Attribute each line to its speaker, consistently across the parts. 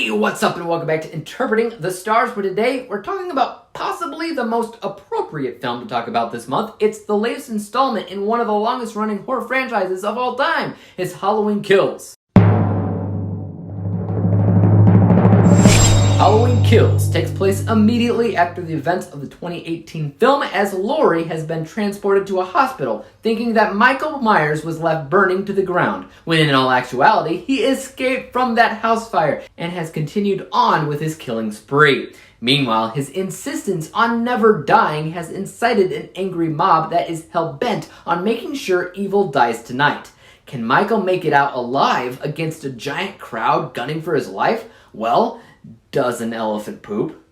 Speaker 1: Hey, what's up and welcome back to Interpreting the Stars, where today we're talking about possibly the most appropriate film to talk about this month. It's the latest installment in one of the longest running horror franchises of all time. It's Halloween Kills. Halloween Kills takes place immediately after the events of the 2018 film, as Laurie has been transported to a hospital thinking that Michael Myers was left burning to the ground, when in all actuality he escaped from that house fire and has continued on with his killing spree. Meanwhile, his insistence on never dying has incited an angry mob that is hell-bent on making sure evil dies tonight. Can Michael make it out alive against a giant crowd gunning for his life? Well, does an elephant poop?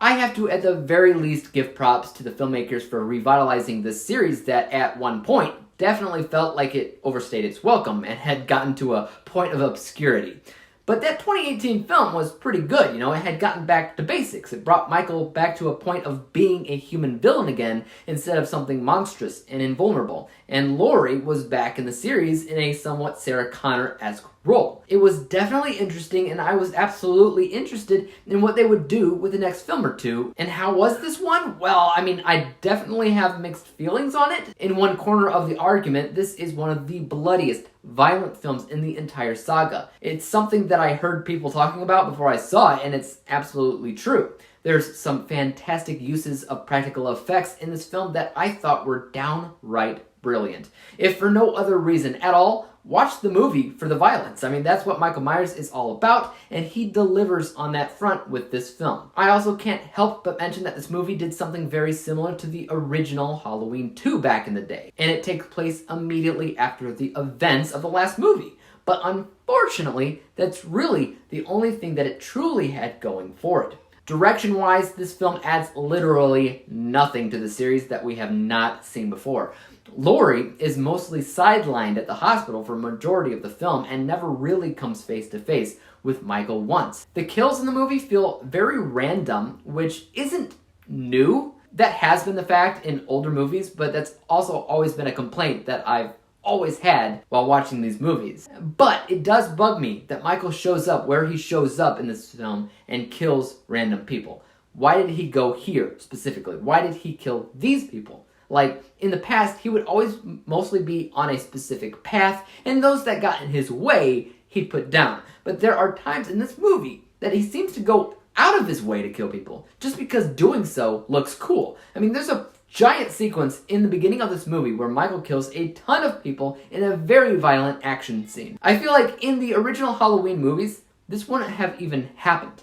Speaker 1: I have to at the very least give props to the filmmakers for revitalizing this series that at one point definitely felt like it overstayed its welcome and had gotten to a point of obscurity. But that 2018 film was pretty good, it had gotten back to basics. It brought Michael back to a point of being a human villain again instead of something monstrous and invulnerable. And Laurie was back in the series in a somewhat Sarah Connor-esque role. It was definitely interesting, and I was absolutely interested in what they would do with the next film or two. And how was this one? Well, I definitely have mixed feelings on it. In one corner of the argument, this is one of the bloodiest, violent films in the entire saga. It's something that I heard people talking about before I saw it, and it's absolutely true. There's some fantastic uses of practical effects in this film that I thought were downright brilliant. If for no other reason at all, watch the movie for the violence. That's what Michael Myers is all about, and he delivers on that front with this film. I also can't help but mention that this movie did something very similar to the original Halloween 2 back in the day, and it takes place immediately after the events of the last movie. But unfortunately, that's really the only thing that it truly had going for it. Direction-wise, this film adds literally nothing to the series that we have not seen before. Laurie is mostly sidelined at the hospital for a majority of the film and never really comes face to face with Michael once. The kills in the movie feel very random, which isn't new. That has been the fact in older movies, but that's also always been a complaint that I've always had while watching these movies. But it does bug me that Michael shows up where he shows up in this film and kills random people. Why did he go here specifically? Why did he kill these people? Like, in the past, he would always mostly be on a specific path, and those that got in his way, he'd put down. But there are times in this movie that he seems to go out of his way to kill people, just because doing so looks cool. There's a giant sequence in the beginning of this movie where Michael kills a ton of people in a very violent action scene. I feel like in the original Halloween movies, this wouldn't have even happened.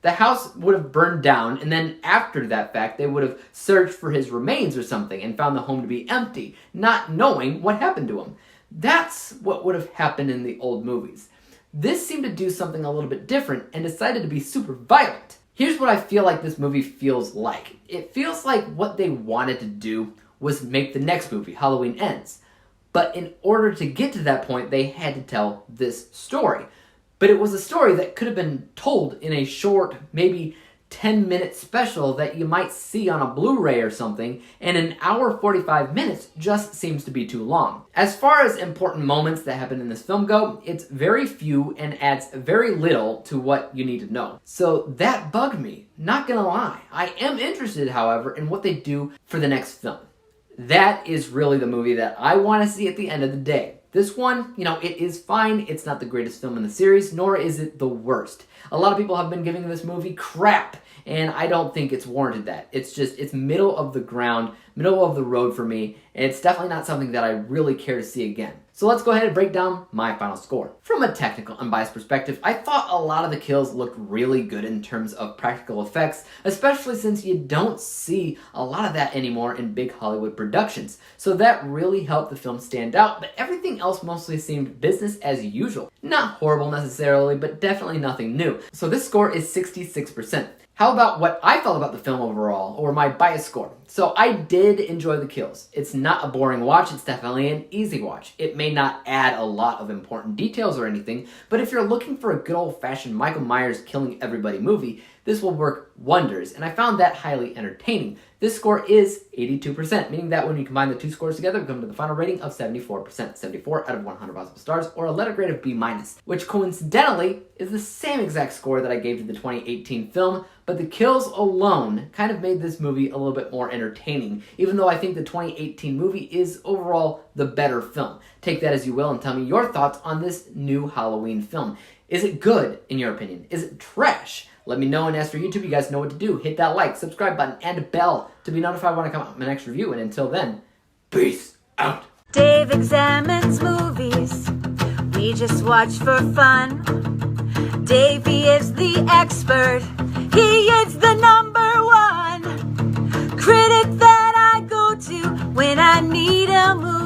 Speaker 1: The house would have burned down, and then after that fact, they would have searched for his remains or something and found the home to be empty, not knowing what happened to him. That's what would have happened in the old movies. This seemed to do something a little bit different and decided to be super violent. Here's what I feel like this movie feels like. It feels like what they wanted to do was make the next movie, Halloween Ends. But in order to get to that point, they had to tell this story. But it was a story that could have been told in a short, maybe 10-minute special that you might see on a Blu-ray or something, and an hour 45 minutes just seems to be too long. As far as important moments that happen in this film go, it's very few and adds very little to what you need to know. So that bugged me, not gonna lie. I am interested, however, in what they do for the next film. That is really the movie that I want to see at the end of the day. This one, it is fine. It's not the greatest film in the series, nor is it the worst. A lot of people have been giving this movie crap, and I don't think it's warranted that. It's middle of the ground, middle of the road for me, and it's definitely not something that I really care to see again. So let's go ahead and break down my final score. From a technical, unbiased perspective, I thought a lot of the kills looked really good in terms of practical effects, especially since you don't see a lot of that anymore in big Hollywood productions. So that really helped the film stand out, but everything else mostly seemed business as usual. Not horrible necessarily, but definitely nothing new. So this score is 66%. How about what I felt about the film overall, or my bias score? So I did enjoy the kills. It's not a boring watch, it's definitely an easy watch. It may not add a lot of important details or anything, but if you're looking for a good old-fashioned Michael Myers killing everybody movie, this will work wonders, and I found that highly entertaining. This score is 82%, meaning that when you combine the two scores together, we come to the final rating of 74%, 74 out of 100 possible stars, or a letter grade of B-, which coincidentally is the same exact score that I gave to the 2018 film, but the kills alone kind of made this movie a little bit more entertaining, even though I think the 2018 movie is overall the better film. Take that as you will and tell me your thoughts on this new Halloween film. Is it good, in your opinion? Is it trash? Let me know, and as for YouTube, you guys know what to do. Hit that like, subscribe button, and bell to be notified when I come out with my next review. And until then, peace out.
Speaker 2: Dave examines movies we just watch for fun. Davey is the expert. He is the #1 critic that I go to when I need a movie.